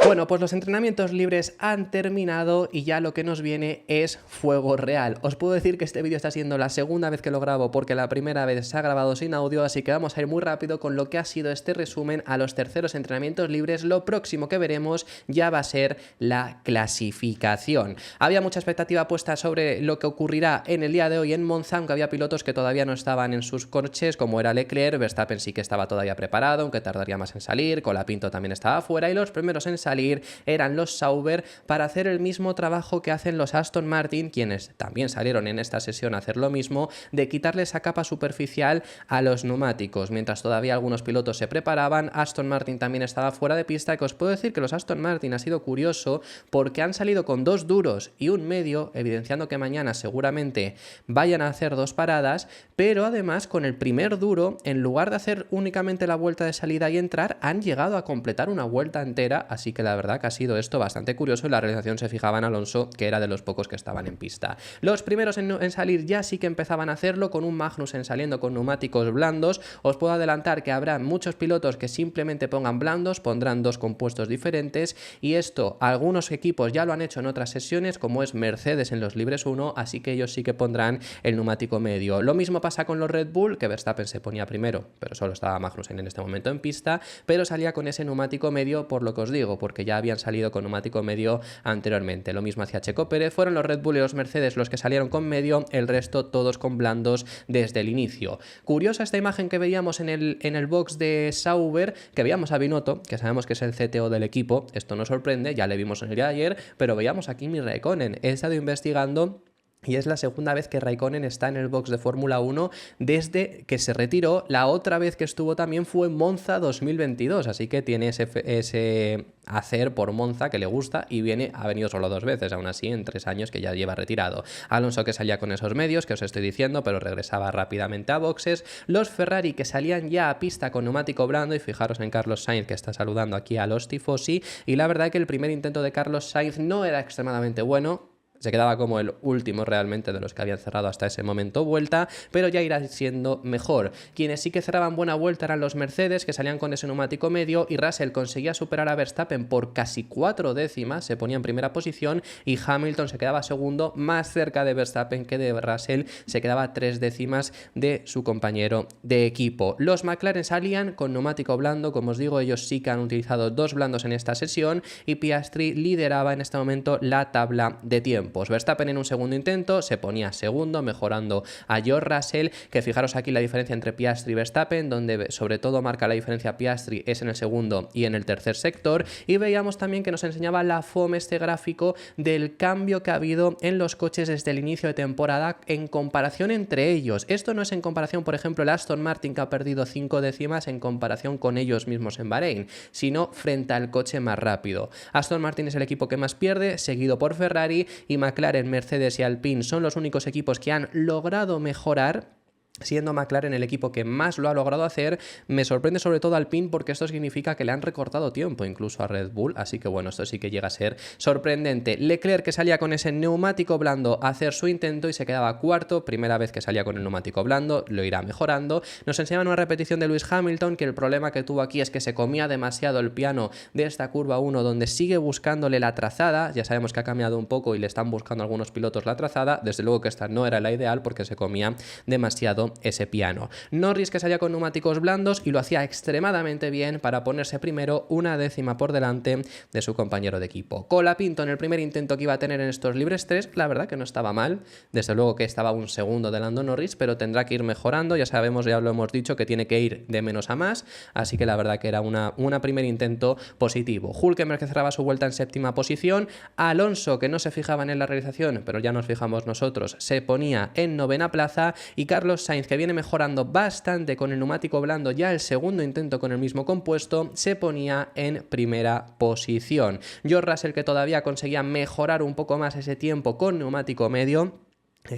Bueno, pues los entrenamientos libres han terminado y ya lo que nos viene es fuego real. Os puedo decir que este vídeo está siendo la segunda vez que lo grabo porque la primera vez se ha grabado sin audio, así que vamos a ir muy rápido con lo que ha sido este resumen a los terceros entrenamientos libres. Lo próximo que veremos ya va a ser la clasificación. Había mucha expectativa puesta sobre lo que ocurrirá en el día de hoy en Monza, aunque había pilotos que todavía no estaban en sus coches, como era Leclerc. Verstappen sí que estaba todavía preparado, aunque tardaría más en salir. Colapinto también estaba fuera y los primeros en salir eran los Sauber para hacer el mismo trabajo que hacen los Aston Martin, quienes también salieron en esta sesión a hacer lo mismo, de quitarle esa capa superficial a los neumáticos. Mientras todavía algunos pilotos se preparaban, Aston Martin también estaba fuera de pista, que os puedo decir que los Aston Martin ha sido curioso porque han salido con dos duros y un medio, evidenciando que mañana seguramente vayan a hacer dos paradas, pero además con el primer duro, en lugar de hacer únicamente la vuelta de salida y entrar, han llegado a completar una vuelta entera, así que la verdad que ha sido esto bastante curioso y la realización se fijaba en Alonso, que era de los pocos que estaban en pista. Los primeros en salir ya sí que empezaban a hacerlo, con un Magnussen saliendo con neumáticos blandos. Os puedo adelantar que habrá muchos pilotos que simplemente pongan blandos, pondrán dos compuestos diferentes, y esto algunos equipos ya lo han hecho en otras sesiones, como es Mercedes en los libres 1, así que ellos sí que pondrán el neumático medio. Lo mismo pasa con los Red Bull, que Verstappen se ponía primero, pero solo estaba Magnussen en este momento en pista, pero salía con ese neumático medio, por lo que os digo, porque ya habían salido con neumático medio anteriormente. Lo mismo hacía Checo Pérez. Fueron los Red Bull y los Mercedes los que salieron con medio, el resto todos con blandos desde el inicio. Curiosa esta imagen que veíamos en el box de Sauber, que veíamos a Binotto, que sabemos que es el CTO del equipo. Esto no sorprende, ya le vimos en el día de ayer, pero veíamos a Kimi Räikkönen. He estado investigando y es la segunda vez que Räikkönen está en el box de Fórmula 1 desde que se retiró. La otra vez que estuvo también fue en Monza 2022, así que tiene ese hacer por Monza que le gusta y ha venido solo dos veces, aún así en 3 años que ya lleva retirado. Alonso, que salía con esos medios que os estoy diciendo, pero regresaba rápidamente a boxes. Los Ferrari, que salían ya a pista con neumático blando, y fijaros en Carlos Sainz, que está saludando aquí a los tifosi, y la verdad que el primer intento de Carlos Sainz no era extremadamente bueno. Se quedaba como el último realmente de los que habían cerrado hasta ese momento vuelta, pero ya irá siendo mejor. Quienes sí que cerraban buena vuelta eran los Mercedes, que salían con ese neumático medio, y Russell conseguía superar a Verstappen por casi 4 décimas, se ponía en primera posición, y Hamilton se quedaba segundo, más cerca de Verstappen que de Russell, se quedaba 3 décimas de su compañero de equipo. Los McLaren salían con neumático blando, como os digo, ellos sí que han utilizado dos blandos en esta sesión, y Piastri lideraba en este momento la tabla de tiempo. Verstappen en un segundo intento se ponía segundo, mejorando a George Russell, que fijaros aquí la diferencia entre Piastri y Verstappen, donde sobre todo marca la diferencia Piastri es en el segundo y en el tercer sector, y veíamos también que nos enseñaba la FOM este gráfico del cambio que ha habido en los coches desde el inicio de temporada en comparación entre ellos. Esto no es en comparación, por ejemplo, el Aston Martin, que ha perdido 5 décimas en comparación con ellos mismos en Bahrein, sino frente al coche más rápido. Aston Martin es el equipo que más pierde, seguido por Ferrari, y McLaren, Mercedes y Alpine son los únicos equipos que han logrado mejorar, siendo McLaren el equipo que más lo ha logrado hacer. Me sorprende sobre todo Alpine, porque esto significa que le han recortado tiempo incluso a Red Bull, así que bueno, esto sí que llega a ser sorprendente. Leclerc, que salía con ese neumático blando a hacer su intento y se quedaba cuarto, primera vez que salía con el neumático blando, lo irá mejorando. Nos enseñan una repetición de Lewis Hamilton, que el problema que tuvo aquí es que se comía demasiado el piano de esta curva 1, donde sigue buscándole la trazada. Ya sabemos que ha cambiado un poco y le están buscando a algunos pilotos la trazada, desde luego que esta no era la ideal porque se comía demasiado ese piano. Norris, que salía con neumáticos blandos y lo hacía extremadamente bien para ponerse primero, 1 décima por delante de su compañero de equipo. Colapinto, en el primer intento que iba a tener en estos libres 3, la verdad que no estaba mal, desde luego que estaba un segundo de Lando Norris, pero tendrá que ir mejorando. Ya sabemos, ya lo hemos dicho, que tiene que ir de menos a más, así que la verdad que era un primer intento positivo. Hülkenberg, que cerraba su vuelta en séptima posición. Alonso, que no se fijaban en la realización, pero ya nos fijamos nosotros, se ponía en novena plaza, y Carlos Sainz, que viene mejorando bastante con el neumático blando, ya el segundo intento con el mismo compuesto, se ponía en primera posición. George Russell, que todavía conseguía mejorar un poco más ese tiempo con neumático medio,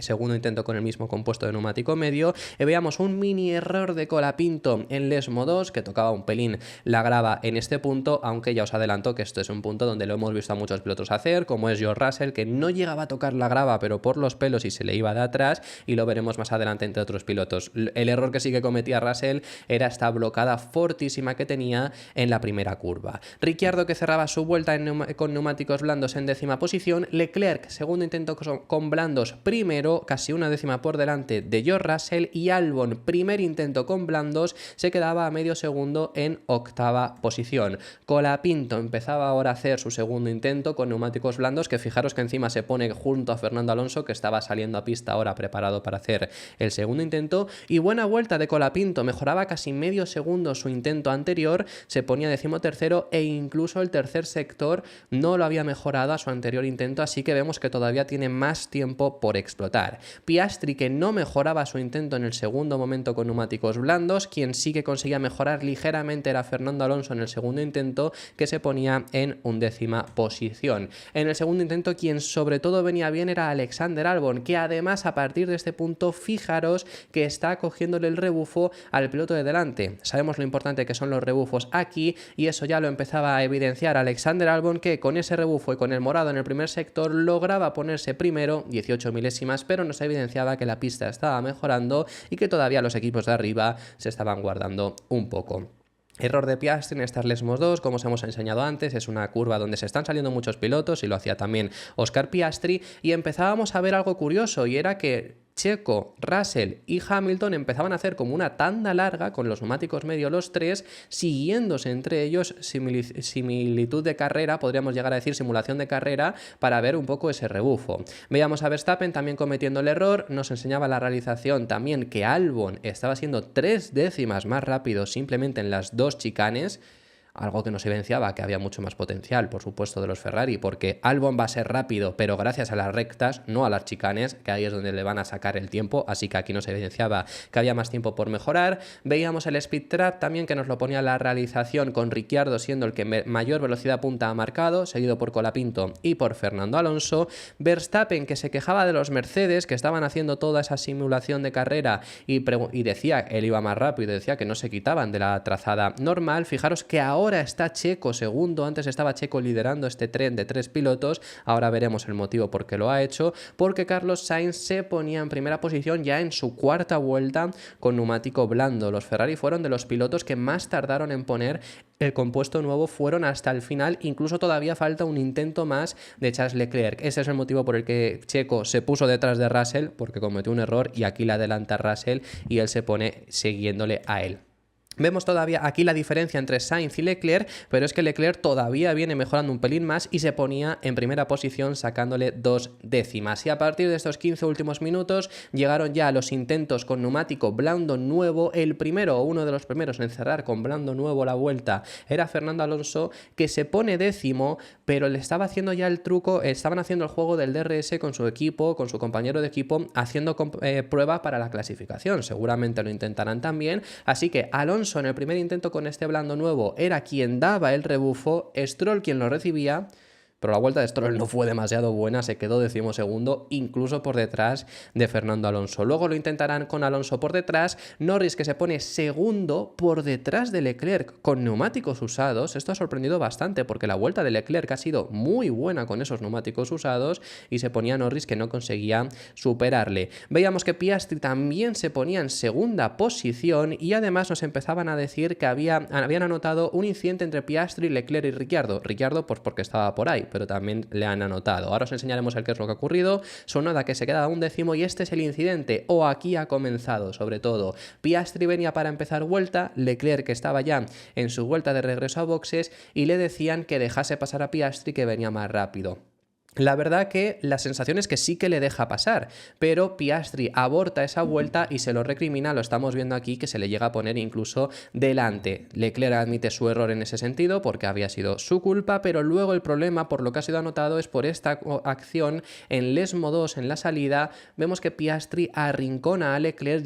segundo intento con el mismo compuesto de neumático medio, veíamos un mini error de Colapinto en Lesmo 2 que tocaba un pelín la grava en este punto, aunque ya os adelanto que esto es un punto donde lo hemos visto a muchos pilotos hacer, como es George Russell, que no llegaba a tocar la grava pero por los pelos y se le iba de atrás, y lo veremos más adelante entre otros pilotos. El error que sí que cometía Russell era esta blocada fortísima que tenía en la primera curva. Ricciardo, que cerraba su vuelta con neumáticos blandos en 10ª posición, Leclerc segundo intento con blandos primero, casi una décima por delante de George Russell, y Albon, primer intento con blandos, se quedaba a medio segundo en 8ª posición. Colapinto empezaba ahora a hacer su segundo intento con neumáticos blandos, que fijaros que encima se pone junto a Fernando Alonso, que estaba saliendo a pista ahora preparado para hacer el segundo intento, y buena vuelta de Colapinto, mejoraba casi medio segundo su intento anterior, se ponía 13º e incluso el tercer sector no lo había mejorado a su anterior intento, así que vemos que todavía tiene más tiempo por explotar. Piastri, que no mejoraba su intento en el segundo momento con neumáticos blandos, quien sí que conseguía mejorar ligeramente era Fernando Alonso en el segundo intento, que se ponía en 11ª posición. En el segundo intento quien sobre todo venía bien era Alexander Albon, que además a partir de este punto fijaros que está cogiéndole el rebufo al piloto de delante. Sabemos lo importante que son los rebufos aquí, y eso ya lo empezaba a evidenciar Alexander Albon, que con ese rebufo y con el morado en el primer sector lograba ponerse primero 18 milésimas, pero nos evidenciaba que la pista estaba mejorando y que todavía los equipos de arriba se estaban guardando un poco. Error de Piastri en estas Lesmo 2, como os hemos enseñado antes, es una curva donde se están saliendo muchos pilotos y lo hacía también Oscar Piastri, y empezábamos a ver algo curioso, y era que Checo, Russell y Hamilton empezaban a hacer como una tanda larga con los neumáticos medio los tres, siguiéndose entre ellos, similitud de carrera, podríamos llegar a decir simulación de carrera, para ver un poco ese rebufo. Veíamos a Verstappen también cometiendo el error, nos enseñaba la realización también que Albon estaba siendo 3 décimas más rápido simplemente en las dos chicanes, algo que nos evidenciaba que había mucho más potencial, por supuesto, de los Ferrari, porque Albon va a ser rápido, pero gracias a las rectas, no a las chicanes, que ahí es donde le van a sacar el tiempo, así que aquí nos evidenciaba que había más tiempo por mejorar. Veíamos el speed trap también, que nos lo ponía la realización, con Ricciardo siendo el que mayor velocidad punta ha marcado, seguido por Colapinto y por Fernando Alonso. Verstappen, que se quejaba de los Mercedes, que estaban haciendo toda esa simulación de carrera y decía que él iba más rápido, y decía que no se quitaban de la trazada normal. Fijaros que ahora está Checo segundo, antes estaba Checo liderando este tren de 3 pilotos, ahora veremos el motivo por qué lo ha hecho, porque Carlos Sainz se ponía en primera posición ya en su 4ª vuelta con neumático blando. Los Ferrari fueron de los pilotos que más tardaron en poner el compuesto nuevo, fueron hasta el final, incluso todavía falta un intento más de Charles Leclerc. Ese es el motivo por el que Checo se puso detrás de Russell, porque cometió un error y aquí le adelanta Russell y él se pone siguiéndole a él. Vemos todavía aquí la diferencia entre Sainz y Leclerc, pero es que Leclerc todavía viene mejorando un pelín más y se ponía en primera posición sacándole 2 décimas. Y a partir de estos 15 últimos minutos llegaron ya los intentos con neumático blando nuevo. El primero, o uno de los primeros en cerrar con blando nuevo la vuelta, era Fernando Alonso, que se pone décimo, pero le estaba haciendo ya el truco, estaban haciendo el juego del DRS con su equipo, con su compañero de equipo, haciendo prueba para la clasificación. Seguramente lo intentarán también, así que Alonso en el primer intento con este blando nuevo era quien daba el rebufo, Stroll quien lo recibía, pero la vuelta de Stroll no fue demasiado buena, se quedó 12º, incluso por detrás de Fernando Alonso. Luego lo intentarán con Alonso por detrás, Norris, que se pone segundo por detrás de Leclerc con neumáticos usados. Esto ha sorprendido bastante porque la vuelta de Leclerc ha sido muy buena con esos neumáticos usados y se ponía Norris, que no conseguía superarle. Veíamos que Piastri también se ponía en segunda posición y además nos empezaban a decir que habían anotado un incidente entre Piastri, Leclerc y Ricciardo. Ricciardo pues porque estaba por ahí, pero también le han anotado. Ahora os enseñaremos el qué es lo que ha ocurrido. Sonoda, que se queda a 1 décimo, y este es el incidente, o aquí ha comenzado sobre todo. Piastri venía para empezar vuelta, Leclerc, que estaba ya en su vuelta de regreso a boxes, y le decían que dejase pasar a Piastri, que venía más rápido. La verdad que la sensación es que sí que le deja pasar, pero Piastri aborta esa vuelta y se lo recrimina, lo estamos viendo aquí, que se le llega a poner incluso delante. Leclerc admite su error en ese sentido porque había sido su culpa, pero luego el problema, por lo que ha sido anotado, es por esta acción en Lesmo 2 en la salida. Vemos que Piastri arrincona a Leclerc,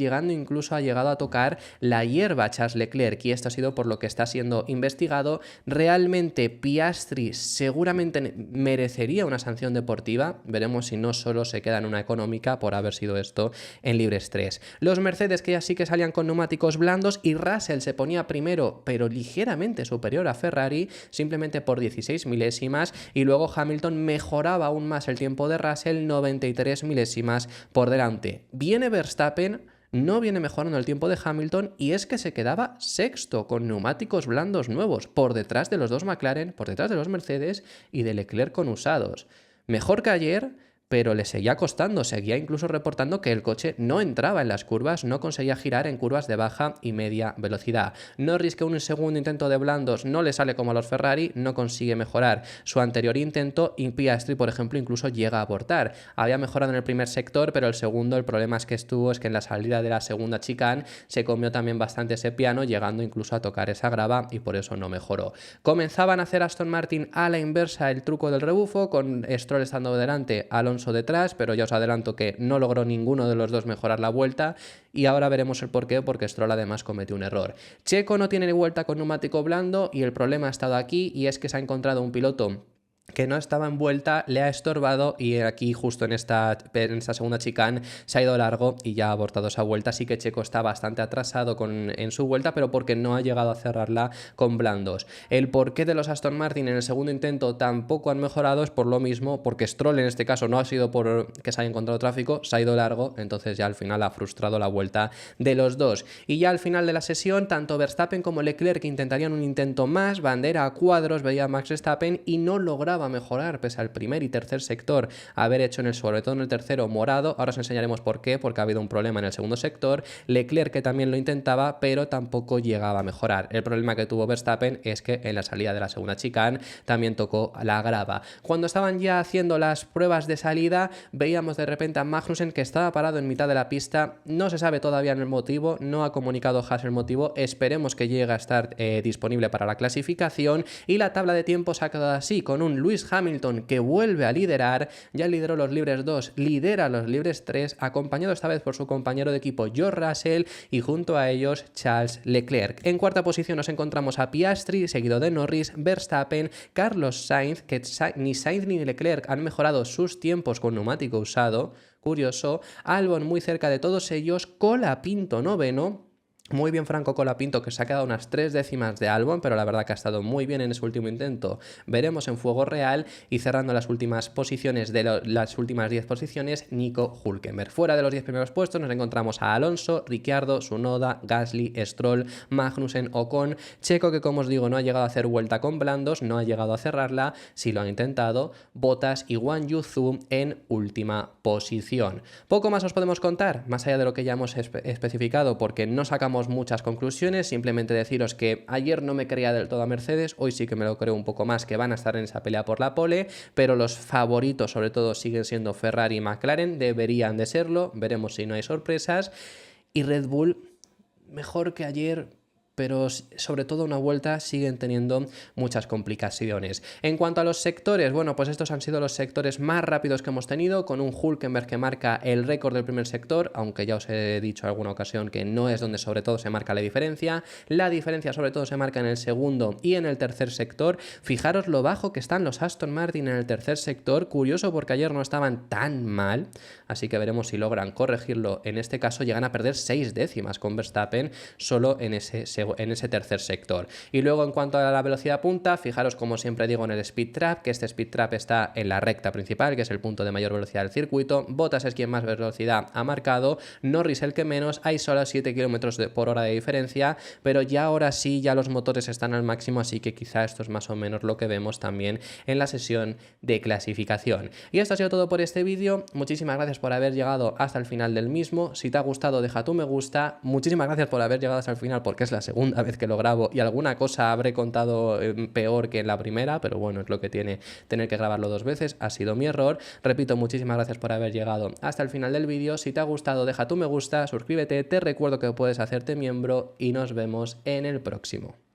ha llegado a tocar la hierba a Charles Leclerc, y esto ha sido por lo que está siendo investigado. Realmente Piastri seguramente merecería una sanción promoción deportiva. Veremos si no solo se queda en una económica por haber sido esto en Libres 3. Los Mercedes que ya sí que salían con neumáticos blandos y Russell se ponía primero, pero ligeramente superior a Ferrari, simplemente por 16 milésimas, y luego Hamilton mejoraba aún más el tiempo de Russell, 93 milésimas por delante. Viene Verstappen, no viene mejorando el tiempo de Hamilton, y es que se quedaba sexto con neumáticos blandos nuevos, por detrás de los dos McLaren, por detrás de los Mercedes y de Leclerc con usados. Mejor que ayer, pero le seguía costando, seguía incluso reportando que el coche no entraba en las curvas, no conseguía girar en curvas de baja y media velocidad. Norris, que un segundo intento de blandos no le sale como a los Ferrari, no consigue mejorar su anterior intento, y Piastri, por ejemplo, incluso llega a abortar. Había mejorado en el primer sector, pero el segundo, el problema es que en la salida de la segunda chicane se comió también bastante ese piano, llegando incluso a tocar esa grava, y por eso no mejoró. Comenzaban a hacer Aston Martin a la inversa el truco del rebufo, con Stroll estando delante, Alonso detrás, pero ya os adelanto que no logró ninguno de los dos mejorar la vuelta, y ahora veremos el porqué, porque Stroll además cometió un error. Checo no tiene vuelta con neumático blando, y el problema ha estado aquí, y es que se ha encontrado un piloto que no estaba en vuelta, le ha estorbado, y aquí justo en esta segunda chicane se ha ido largo y ya ha abortado esa vuelta. Así que Checo está bastante atrasado en su vuelta, pero porque no ha llegado a cerrarla con blandos. El porqué de los Aston Martin en el segundo intento tampoco han mejorado es por lo mismo, porque Stroll en este caso no ha sido por que se haya encontrado tráfico, se ha ido largo, entonces ya al final ha frustrado la vuelta de los dos. Y ya al final de la sesión, tanto Verstappen como Leclerc intentarían un intento más, bandera a cuadros, veía a Max Verstappen y no lograba mejorar, pese al primer y tercer sector haber hecho sobre todo en el tercero morado. Ahora os enseñaremos por qué, porque ha habido un problema en el segundo sector. Leclerc, que también lo intentaba, pero tampoco llegaba a mejorar. El problema que tuvo Verstappen es que en la salida de la segunda chicane también tocó la grava. Cuando estaban ya haciendo las pruebas de salida, veíamos de repente a Magnussen, que estaba parado en mitad de la pista. No se sabe todavía el motivo, no ha comunicado Haas el motivo. Esperemos que llegue a estar disponible para la clasificación, y la tabla de tiempos ha quedado así, con un Lewis Hamilton que vuelve a liderar, ya lideró los libres 2, lidera los libres 3, acompañado esta vez por su compañero de equipo George Russell, y junto a ellos Charles Leclerc. En cuarta posición nos encontramos a Piastri, seguido de Norris, Verstappen, Carlos Sainz, que ni Sainz ni Leclerc han mejorado sus tiempos con neumático usado, curioso, Albon muy cerca de todos ellos, Colapinto noveno. Muy bien Franco Colapinto, que se ha quedado unas 3 décimas de Albon, pero la verdad que ha estado muy bien en ese último intento. Veremos en fuego real. Y cerrando las últimas posiciones las últimas 10 posiciones, Nico Hülkenberg. Fuera de los 10 primeros puestos nos encontramos a Alonso, Ricciardo, Tsunoda, Gasly, Stroll, Magnussen, Ocon, Checo, que como os digo no ha llegado a hacer vuelta con blandos, no ha llegado a cerrarla, sí lo han intentado, Bottas y Wang Yuzu en última posición. Poco más os podemos contar, más allá de lo que ya hemos especificado, porque no sacamos muchas conclusiones. Simplemente deciros que ayer no me creía del todo a Mercedes, hoy sí que me lo creo un poco más, que van a estar en esa pelea por la pole, pero los favoritos sobre todo siguen siendo Ferrari y McLaren, deberían de serlo, veremos si no hay sorpresas, y Red Bull mejor que ayer, pero sobre todo una vuelta siguen teniendo muchas complicaciones. En cuanto a los sectores, bueno, pues estos han sido los sectores más rápidos que hemos tenido, con un Hülkenberg que marca el récord del primer sector, aunque ya os he dicho en alguna ocasión que no es donde sobre todo se marca la diferencia. La diferencia sobre todo se marca en el segundo y en el tercer sector. Fijaros lo bajo que están los Aston Martin en el tercer sector, curioso porque ayer no estaban tan mal, así que veremos si logran corregirlo. En este caso llegan a perder 6 décimas con Verstappen solo en ese tercer sector. Y luego en cuanto a la velocidad punta, fijaros como siempre digo en el speed trap, que este speed trap está en la recta principal, que es el punto de mayor velocidad del circuito. Bottas es quien más velocidad ha marcado, Norris el que menos, hay solo 7 km por hora de diferencia, pero ya ahora sí, ya los motores están al máximo, así que quizá esto es más o menos lo que vemos también en la sesión de clasificación. Y esto ha sido todo por este vídeo. Muchísimas gracias por haber llegado hasta el final del mismo. Si te ha gustado, deja tu me gusta. Muchísimas gracias por haber llegado hasta el final, porque es la segunda vez que lo grabo y alguna cosa habré contado peor que en la primera, pero bueno, es lo que tiene tener que grabarlo 2 veces, ha sido mi error. Repito, muchísimas gracias por haber llegado hasta el final del vídeo. Si te ha gustado, deja tu me gusta, suscríbete, te recuerdo que puedes hacerte miembro y nos vemos en el próximo.